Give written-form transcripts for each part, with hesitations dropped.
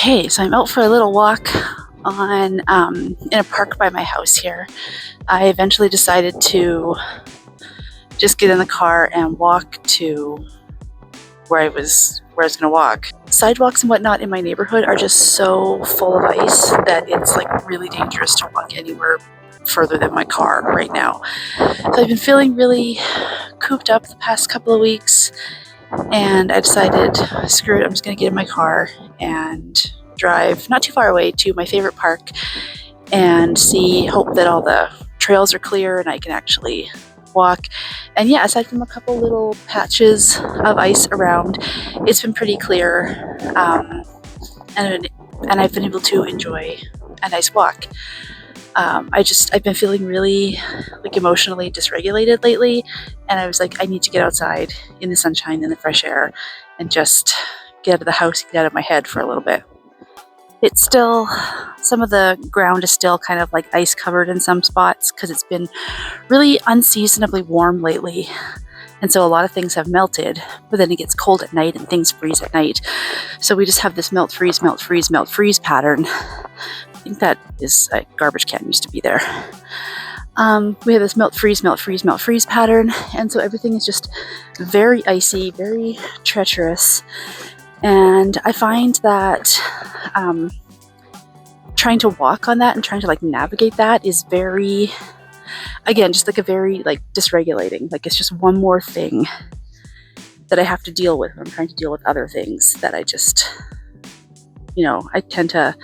Okay, so I'm out for a little walk on in a park by my house here. I eventually decided to just get in the car and walk to where I was going to walk. Sidewalks and whatnot in my neighborhood are just so full of ice that it's like really dangerous to walk anywhere further than my car right now. So I've been feeling really cooped up the past couple of weeks, and I decided, screw it, I'm just going to get in my car and drive not too far away to my favorite park and hope that all the trails are clear and I can actually walk. And yeah, aside from a couple little patches of ice around, it's been pretty clear, and I've been able to enjoy a nice walk. I've been feeling really like emotionally dysregulated lately, and I was like, I need to get outside in the sunshine and the fresh air and just get out of the house, get out of my head for a little bit. It's still, some of the ground is still kind of like ice covered in some spots because it's been really unseasonably warm lately. And so a lot of things have melted, but then it gets cold at night and things freeze at night. So we just have this melt, freeze, melt, freeze, melt, freeze pattern. I think that is a garbage can used to be there. We have this melt, freeze, melt, freeze, melt, freeze pattern. And so everything is just very icy, very treacherous. And I find that trying to walk on that and trying to like navigate that is very, again, just like a very like dysregulating. Like it's just one more thing that I have to deal with when I'm trying to deal with other things that I just, I tend to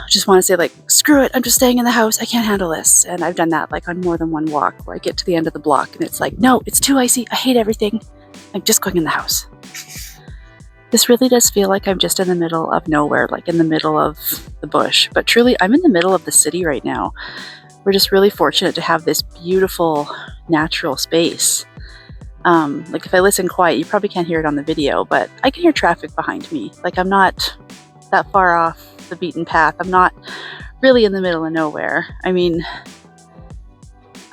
just want to say like, screw it, I'm just staying in the house, I can't handle this. And I've done that like on more than one walk where I get to the end of the block and it's like, no, it's too icy, I hate everything, I'm just going in the house. This really does feel like I'm just in the middle of nowhere, like in the middle of the bush. But truly, I'm in the middle of the city right now. We're just really fortunate to have this beautiful natural space. Like if I listen quiet, you probably can't hear it on the video, but I can hear traffic behind me. Like I'm not that far off the beaten path. I'm not really in the middle of nowhere. I mean,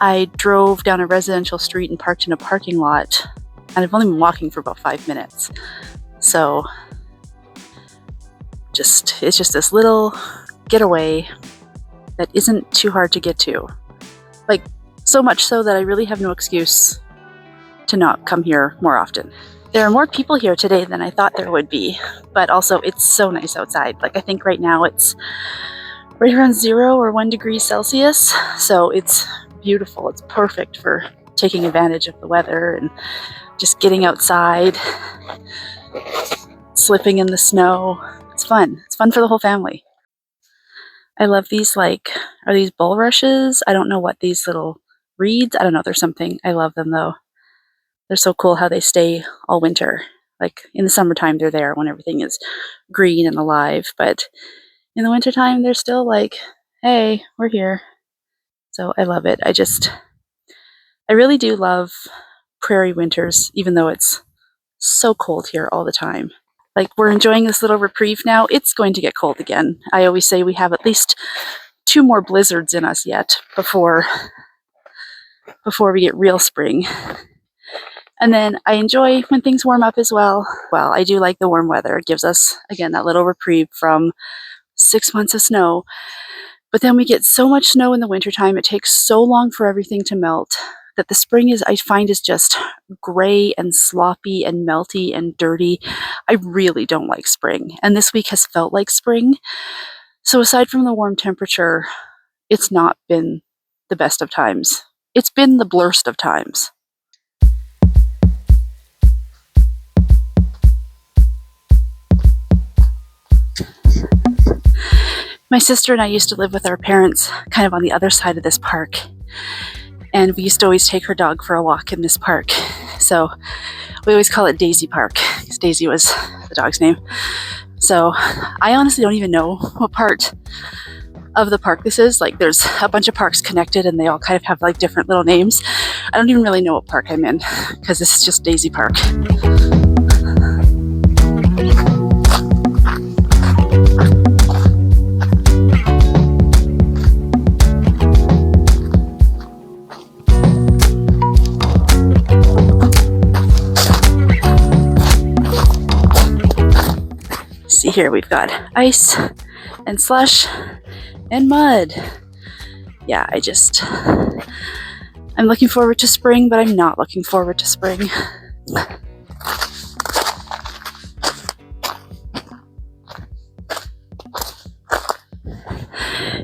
I drove down a residential street and parked in a parking lot, and I've only been walking for about 5 minutes. So it's just this little getaway that isn't too hard to get to. Like so much so that I really have no excuse to not come here more often. There are more people here today than I thought there would be, but also it's so nice outside. Like I think right now it's right around 0 or 1 degree Celsius. So it's beautiful. It's perfect for taking advantage of the weather and just getting outside, slipping in the snow. It's fun. It's fun for the whole family. I love these, are these bulrushes? I don't know what these little reeds, I don't know, there's something. I love them though. They're so cool how they stay all winter. Like in the summertime they're there when everything is green and alive, but in the wintertime they're still like, hey, we're here. So I love it. I really do love prairie winters, even though it's so cold here all the time. Like we're enjoying this little reprieve now. It's going to get cold again. I always say we have at least 2 more blizzards in us yet before we get real spring. And then I enjoy when things warm up as well. Well, I do like the warm weather. It gives us, again, that little reprieve from 6 months of snow. But then we get so much snow in the wintertime. It takes so long for everything to melt that the spring I find is just gray and sloppy and melty and dirty. I really don't like spring. And this week has felt like spring. So aside from the warm temperature, it's not been the best of times. It's been the blurst of times. My sister and I used to live with our parents kind of on the other side of this park. And we used to always take her dog for a walk in this park. So we always call it Daisy Park, because Daisy was the dog's name. So I honestly don't even know what part of the park this is. Like there's a bunch of parks connected and they all kind of have like different little names. I don't even really know what park I'm in, because this is just Daisy Park. see here, we've got ice and slush and mud. Yeah, I'm looking forward to spring, but I'm not looking forward to spring.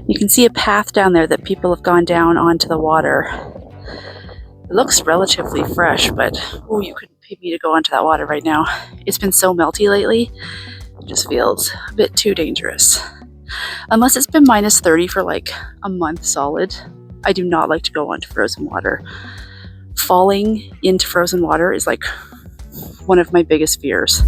You can see a path down there that people have gone down onto the water. It looks relatively fresh, but oh, you couldn't pay me to go onto that water right now. It's been so melty lately, it just feels a bit too dangerous. Unless it's been minus 30 for like a month solid, I do not like to go onto frozen water. Falling into frozen water is like one of my biggest fears.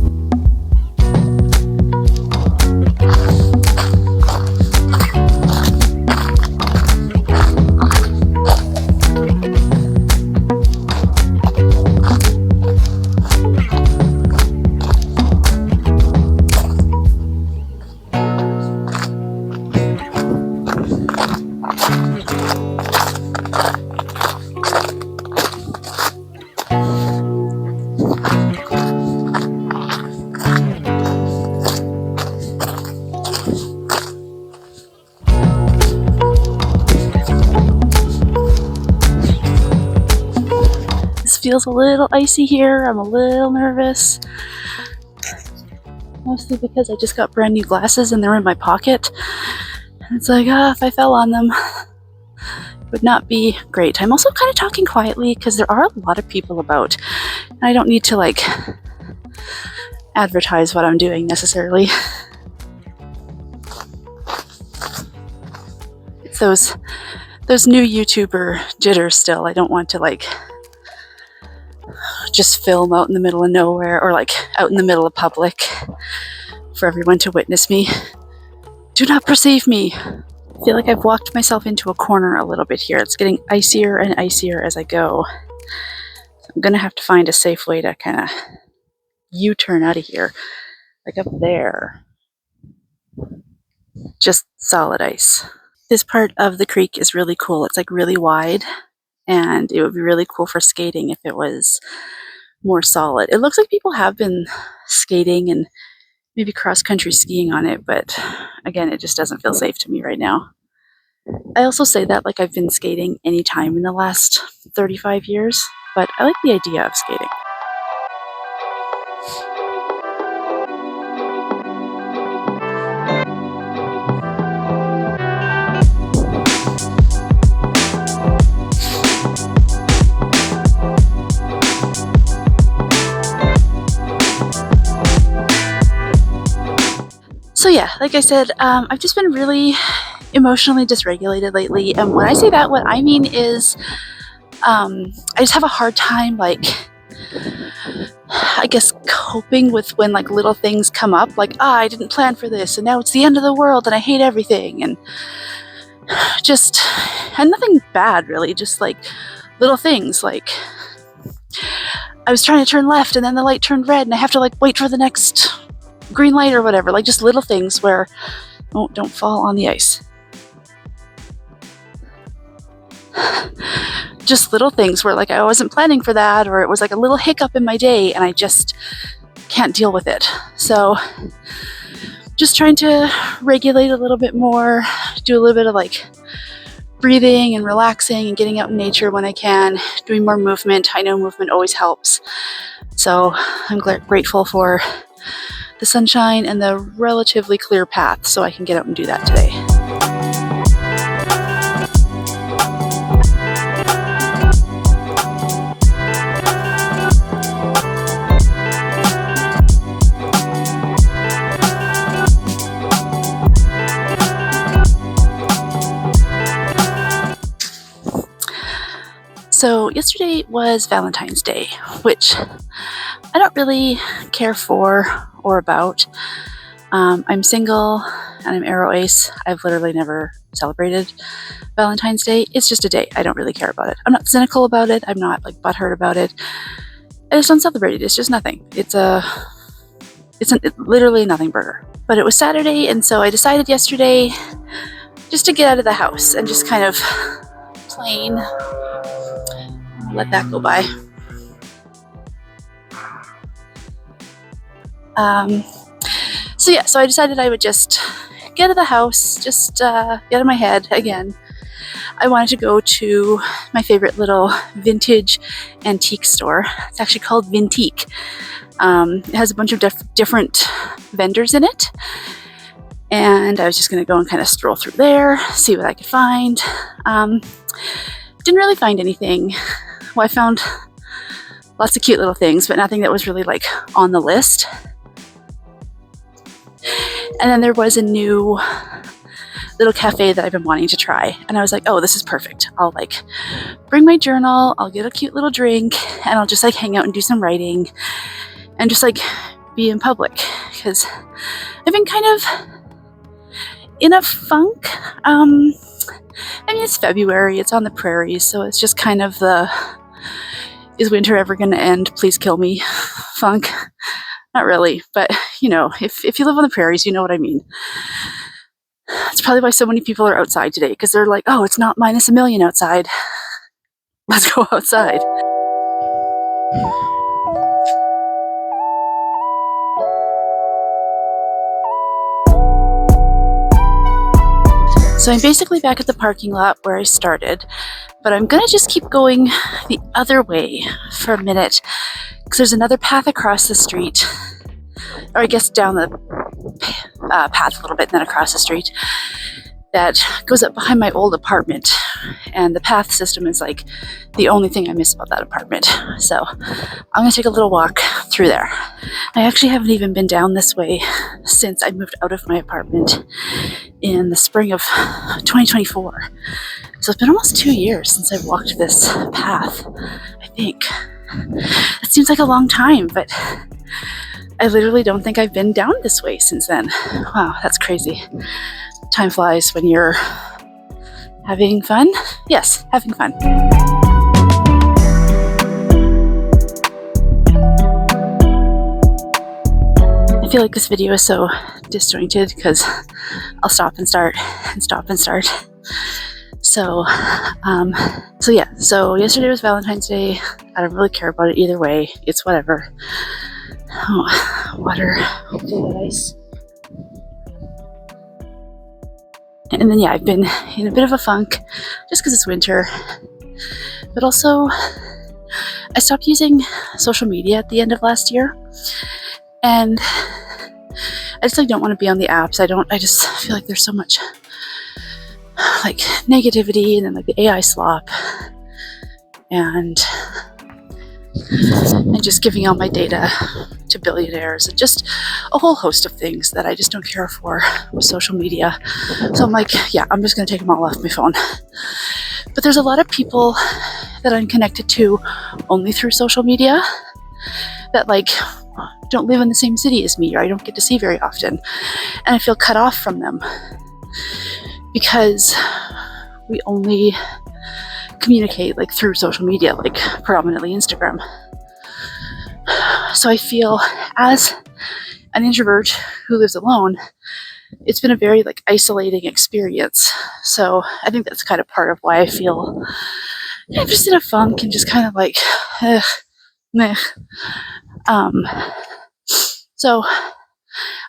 Feels a little icy here. I'm a little nervous. Mostly because I just got brand new glasses and they're in my pocket. And it's like, if I fell on them, it would not be great. I'm also kind of talking quietly because there are a lot of people about. And I don't need to like advertise what I'm doing necessarily. It's those new YouTuber jitters still. I don't want to like just film out in the middle of nowhere or like out in the middle of public for everyone to witness me. Do not perceive me. I feel like I've walked myself into a corner a little bit here. It's getting icier and icier as I go. So I'm gonna have to find a safe way to kind of U-turn out of here. Like up there. Just solid ice. This part of the creek is really cool. It's like really wide and it would be really cool for skating if it was more solid. It looks like people have been skating and maybe cross-country skiing on it, but again, it just doesn't feel safe to me right now. I also say that like I've been skating any time in the last 35 years, but I like the idea of skating. So yeah, like I said, I've just been really emotionally dysregulated lately. And when I say that, what I mean is I just have a hard time, like, I guess, coping with when like little things come up, like, I didn't plan for this and now it's the end of the world and I hate everything. And nothing bad really, just like little things like I was trying to turn left and then the light turned red and I have to like wait for the next green light or whatever, like just little things where don't fall on the ice. Just little things where like I wasn't planning for that, or it was like a little hiccup in my day and I just can't deal with it. So just trying to regulate a little bit more, do a little bit of like breathing and relaxing and getting out in nature when I can, doing more movement. I know movement always helps. So I'm grateful for the sunshine and the relatively clear path so I can get out and do that today. So yesterday was Valentine's Day, which I don't really care for or about. I'm single and I'm Arrow Ace. I've literally never celebrated Valentine's Day. It's just a day. I don't really care about it. I'm not cynical about it. I'm not like butthurt about it. I just don't celebrate it. It's just nothing. It's literally a nothing burger. But it was Saturday, and so I decided yesterday just to get out of the house and just kind of plain let that go by. So yeah, so I decided I would just get out of the house, just get out of my head again. I wanted to go to my favorite little vintage antique store. It's actually called Vintique. It has a bunch of different vendors in it. And I was just going to go and kind of stroll through there, see what I could find. Didn't really find anything. Well, I found lots of cute little things, but nothing that was really like on the list. And then there was a new little cafe that I've been wanting to try. And I was like, oh, this is perfect. I'll like bring my journal, I'll get a cute little drink, and I'll just like hang out and do some writing and just like be in public. Because I've been kind of in a funk. I mean, it's February, it's on the prairies, so it's just kind of the, is winter ever going to end? Please kill me funk. Not really, but you know, if you live on the prairies, you know what I mean. It's probably why so many people are outside today, because they're like, oh, it's not minus a million outside. Let's go outside. So I'm basically back at the parking lot where I started, but I'm gonna just keep going the other way for a minute, because there's another path across the street, or I guess down the path a little bit and then across the street, that goes up behind my old apartment. And the path system is like the only thing I miss about that apartment. So I'm gonna take a little walk through there. I actually haven't even been down this way since I moved out of my apartment in the spring of 2024. So it's been almost 2 years since I've walked this path, I think. It seems like a long time, but I literally don't think I've been down this way since then. Wow, that's crazy. Time flies when you're having fun. Yes, having fun. I feel like this video is so disjointed because I'll stop and start and stop and start. So yeah, so yesterday was Valentine's Day. I don't really care about it either way. It's whatever. Oh, water, ice. And then yeah, I've been in a bit of a funk just because it's winter, but also I stopped using social media at the end of last year, and I just like don't want to be on the apps. I just feel like there's so much like negativity and then like the AI slop and just giving all my data to billionaires and just a whole host of things that I just don't care for with social media. So I'm like, yeah, I'm just going to take them all off my phone. But there's a lot of people that I'm connected to only through social media that like don't live in the same city as me, or I don't get to see very often. And I feel cut off from them because we only communicate like through social media, like predominantly Instagram. So I feel as an introvert who lives alone, it's been a very like isolating experience. So I think that's kind of part of why I feel I'm just in a funk and just kind of like meh. So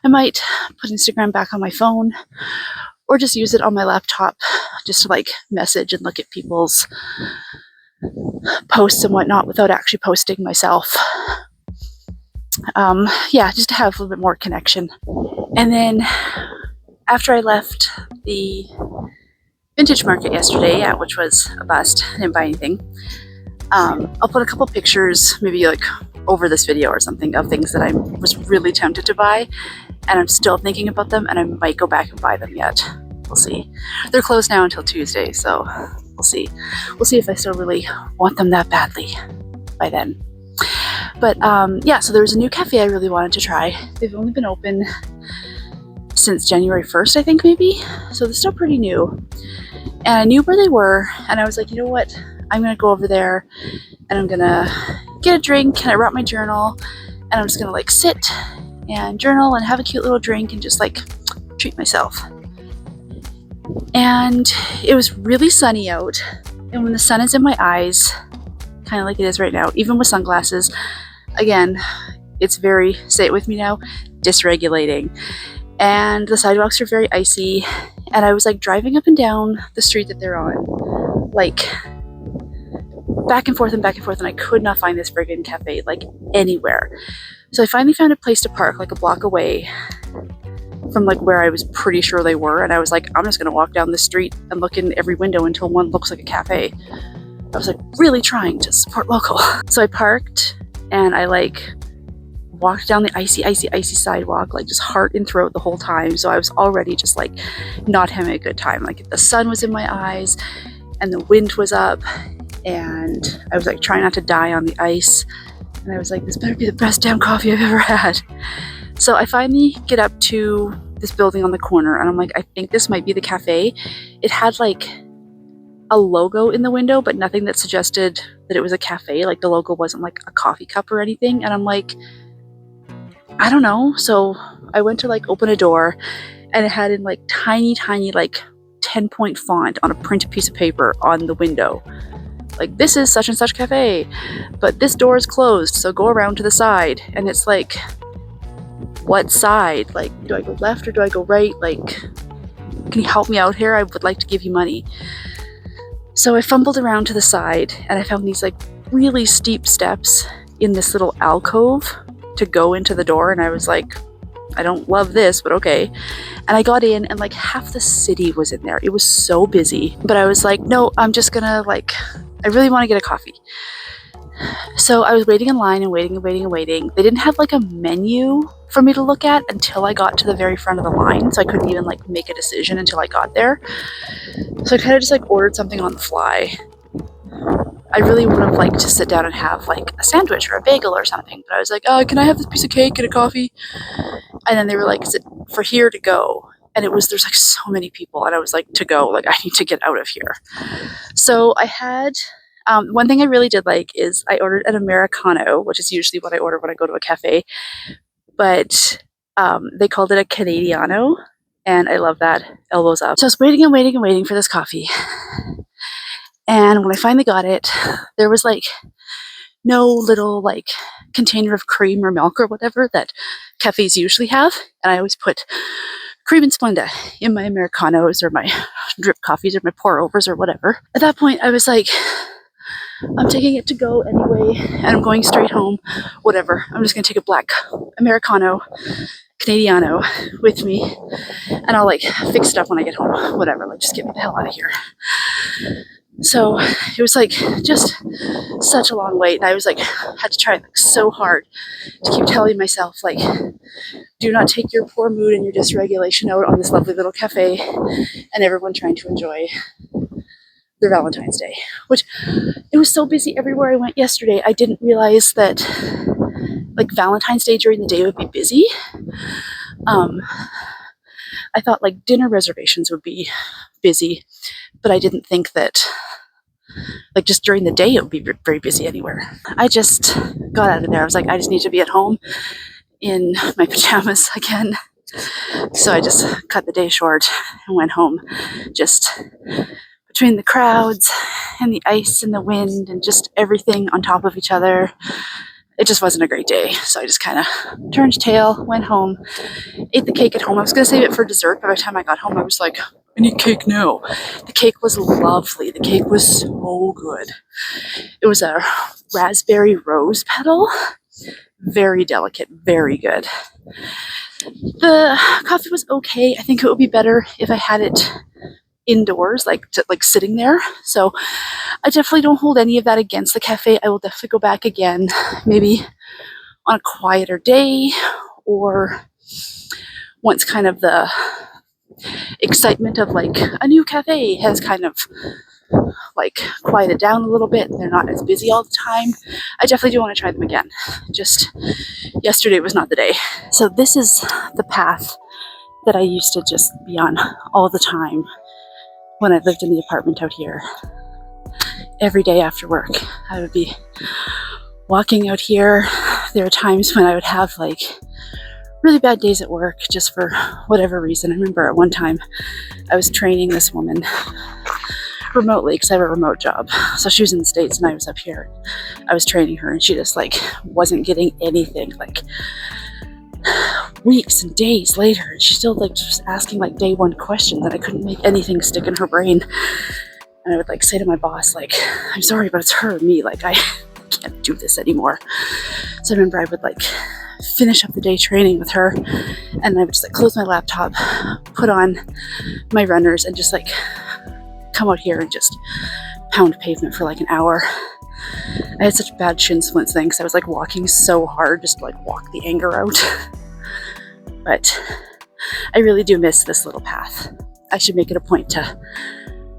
I might put Instagram back on my phone or just use it on my laptop just to like message and look at people's posts and whatnot without actually posting myself. Yeah, just to have a little bit more connection. And then after I left the vintage market yesterday, yeah, which was a bust, I didn't buy anything. I'll put a couple pictures, maybe like over this video or something, of things that I was really tempted to buy, and I'm still thinking about them, and I might go back and buy them yet. We'll see. They're closed now until Tuesday, so we'll see. We'll see if I still really want them that badly by then. But yeah, so there was a new cafe I really wanted to try. They've only been open since January 1st, I think, maybe. So they're still pretty new. And I knew where they were, and I was like, you know what? I'm gonna go over there and I'm gonna get a drink, and I brought my journal, and I'm just gonna like sit and journal and have a cute little drink and just like treat myself. And it was really sunny out, and when the sun is in my eyes, kind of like it is right now, even with sunglasses, again, It's very, say it with me now, dysregulating. And the sidewalks are very icy. And I was like driving up and down the street that they're on, like back and forth and back and forth, and I could not find this friggin' cafe like anywhere. So I finally found a place to park like a block away from like where I was pretty sure they were, and I was like, I'm just gonna walk down the street and look in every window until one looks like a cafe. I was like really trying to support local. So I parked and I like walked down the icy sidewalk, like just heart in throat the whole time. So I was already just like not having a good time. Like the sun was in my eyes and the wind was up, and I was like trying not to die on the ice. And I was like, this better be the best damn coffee I've ever had. So I finally get up to this building on the corner, and I'm like, I think this might be the cafe. It had like a logo in the window, but nothing that suggested that it was a cafe. Like the logo wasn't like a coffee cup or anything. And I'm like, I don't know. So I went to like open a door, and it had in like tiny like 10-point font on a printed piece of paper on the window, like, this is such and such cafe, but this door is closed, so go around to the side. And it's like, what side? Like, do I go left or do I go right? Like, can you help me out here? I would like to give you money. So I fumbled around to the side, and I found these like really steep steps in this little alcove to go into the door. And I was like, I don't love this, but okay. And I got in, and like half the city was in there. It was so busy, but I was like, no, I'm just gonna like, I really want to get a coffee. So I was waiting in line and waiting. They didn't have like a menu for me to look at until I got to the very front of the line. So I couldn't even like make a decision until I got there. So I kind of just like ordered something on the fly. I really would have liked to sit down and have like a sandwich or a bagel or something. But I was like, can I have this piece of cake and a coffee? And then they were like, is it for here to go? And there's like so many people. And I was like, to go, like I need to get out of here. So I had, one thing I really did like is I ordered an Americano, which is usually what I order when I go to a cafe. But they called it a Canadiano. And I love that. Elbows up. So I was waiting for this coffee. And when I finally got it, there was like no little like container of cream or milk or whatever that cafes usually have. And I always put cream and Splenda in my Americanos or my drip coffees or my pour overs or whatever. At that point, I was like, I'm taking it to go anyway, and I'm going straight home. Whatever. I'm just going to take a black Americano Canadiano with me, and I'll like fix it up when I get home. Whatever. Like, just get me the hell out of here. So it was like just such a long wait, and I was like, had to try like so hard to keep telling myself like, do not take your poor mood and your dysregulation out on this lovely little cafe and everyone trying to enjoy their Valentine's Day, which it was so busy everywhere I went yesterday. I didn't realize that like Valentine's Day during the day would be busy. I thought like dinner reservations would be busy, but I didn't think that like just during the day it would be very busy anywhere. I just got out of there. I was like, I just need to be at home in my pajamas again. So I just cut the day short and went home, just between the crowds and the ice and the wind and just everything on top of each other. It just wasn't a great day. So I just kind of turned tail, went home, ate the cake at home. I was going to save it for dessert, but by the time I got home, I was like, I need cake now. The cake was lovely. The cake was so good. It was a raspberry rose petal. Very delicate, very good. The coffee was okay. I think it would be better if I had it indoors, like sitting there. So I definitely don't hold any of that against the cafe. I will definitely go back again, maybe on a quieter day, or once kind of the excitement of like a new cafe has kind of like quieted down a little bit and they're not as busy all the time. I definitely do want to try them again. Just yesterday was not the day. So this is the path that I used to just be on all the time when I lived in the apartment out here. Every day after work, I would be walking out here. There are times when I would have like really bad days at work just for whatever reason. I remember at one time I was training this woman remotely because I have a remote job. So she was in the States and I was up here. I was training her and she just like wasn't getting anything, like weeks and days later, and she's still like just asking like day one questions that I couldn't make anything stick in her brain. And I would like say to my boss, like, I'm sorry, but it's her and me, like I can't do this anymore. So I remember I would like finish up the day training with her and I would just like close my laptop, put on my runners and just like come out here and just pound pavement for like an hour. I had such bad shin splints then because I was like walking so hard just to like walk the anger out. But I really do miss this little path. I should make it a point to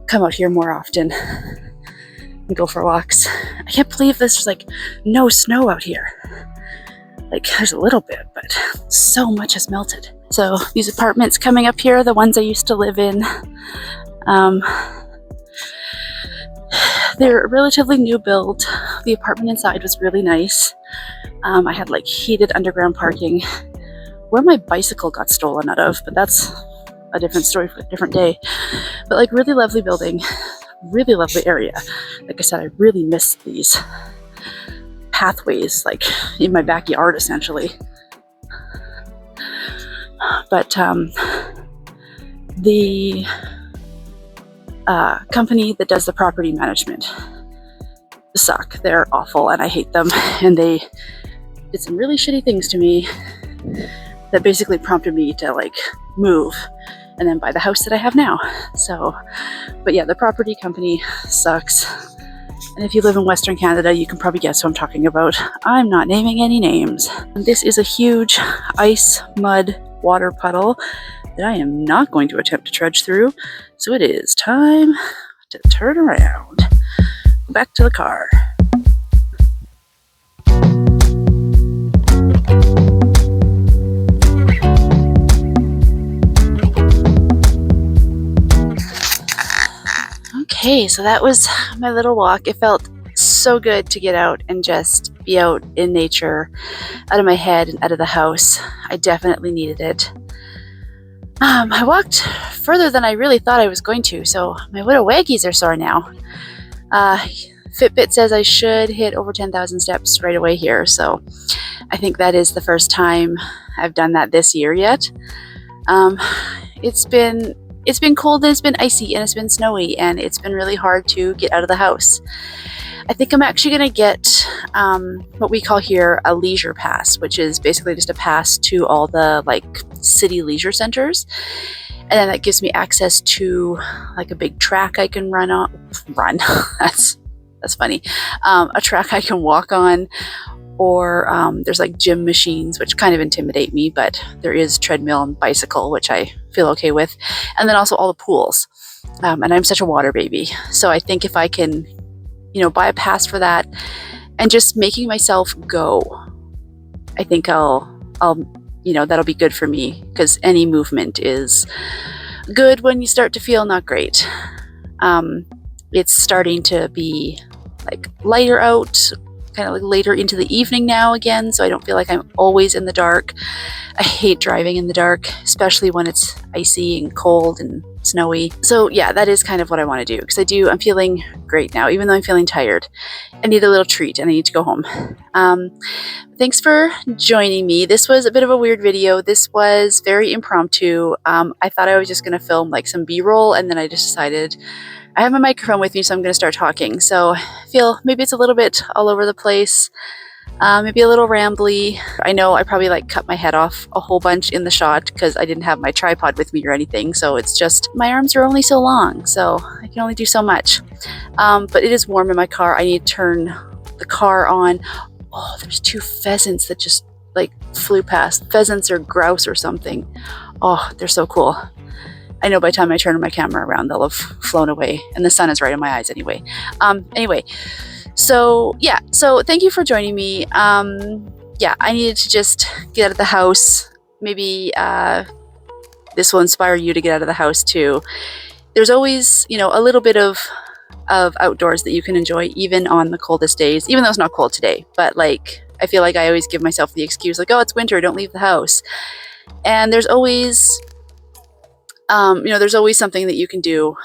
come out here more often and go for walks. I can't believe there's like no snow out here. Like there's a little bit, but so much has melted. So these apartments coming up here, the ones I used to live in, they're a relatively new build. The apartment inside was really nice. I had like heated underground parking where my bicycle got stolen out of, but that's a different story for a different day. But like really lovely building, really lovely area. Like I said, I really miss these pathways like in my backyard essentially. But the company that does the property management suck. They're awful and I hate them, and they did some really shitty things to me that basically prompted me to like move and then buy the house that I have now. So, but yeah, the property company sucks. And if you live in Western Canada, you can probably guess who I'm talking about. I'm not naming any names. This is a huge ice, mud, water puddle that I am not going to attempt to trudge through. So it is time to turn around. Back to the car. Okay, so that was my little walk. It felt so good to get out and just be out in nature, out of my head and out of the house. I definitely needed it. I walked further than I really thought I was going to, so my little waggies are sore now. Fitbit says I should hit over 10,000 steps right away here, so I think that is the first time I've done that this year yet. It's been cold and it's been icy and it's been snowy and it's been really hard to get out of the house. I think I'm actually going to get what we call here a leisure pass, which is basically just a pass to all the like city leisure centers. And then that gives me access to like a big track I can run. That's funny. A track I can walk on, or there's like gym machines, which kind of intimidate me, but there is treadmill and bicycle, which I feel okay with. And then also all the pools. And I'm such a water baby. So I think if I can, buy a pass for that and just making myself go, I think I'll that'll be good for me, because any movement is good when you start to feel not great. It's starting to be like lighter out, kind of like later into the evening now again, so I don't feel like I'm always in the dark. I hate driving in the dark, especially when it's icy and cold and snowy. So yeah, that is kind of what I want to do, because I'm feeling great now, even though I'm feeling tired. I need a little treat and I need to go home. Thanks for joining me. This was a bit of a weird video. This was very impromptu. I thought I was just going to film like some B-roll, and then I just decided I have my microphone with me, so I'm going to start talking. So I feel maybe it's a little bit all over the place, maybe a little rambly. I know I probably like cut my head off a whole bunch in the shot because I didn't have my tripod with me or anything. So it's just my arms are only so long, so I can only do so much. But it is warm in my car. I need to turn the car on. Oh, there's 2 pheasants that just like flew past. Pheasants or grouse or something. Oh, they're so cool. I know by the time I turn my camera around, they'll have flown away, and the sun is right in my eyes anyway. So thank you for joining me. I needed to just get out of the house. Maybe this will inspire you to get out of the house too. There's always, a little bit of outdoors that you can enjoy even on the coldest days, even though it's not cold today. But like, I feel like I always give myself the excuse like, oh, it's winter, don't leave the house. And there's always there's always something that you can do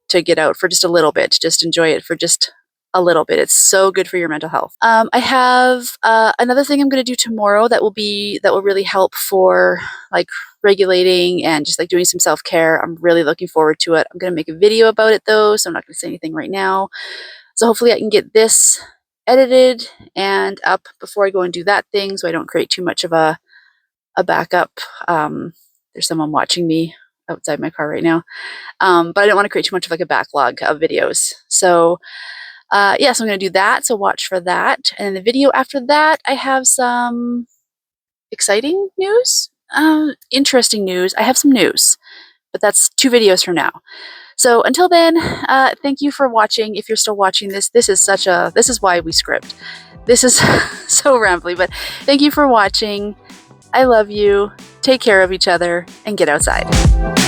to get out for just a little bit, just enjoy it for just a little bit. It's so good for your mental health. I have another thing I'm going to do tomorrow that will really help for like regulating and just like doing some self-care. I'm really looking forward to it. I'm going to make a video about it though, so I'm not going to say anything right now. So hopefully I can get this edited and up before I go and do that thing, so I don't create too much of a backup. There's someone watching me outside my car right now, but I don't want to create too much of like a backlog of videos. So yeah, so I'm going to do that, so watch for that. And in the video after that, I have some exciting news, interesting news. I have some news, but that's 2 videos from now. So until then, thank you for watching. If you're still watching this, this is why we script. This is so rambly, but thank you for watching. I love you. Take care of each other and get outside.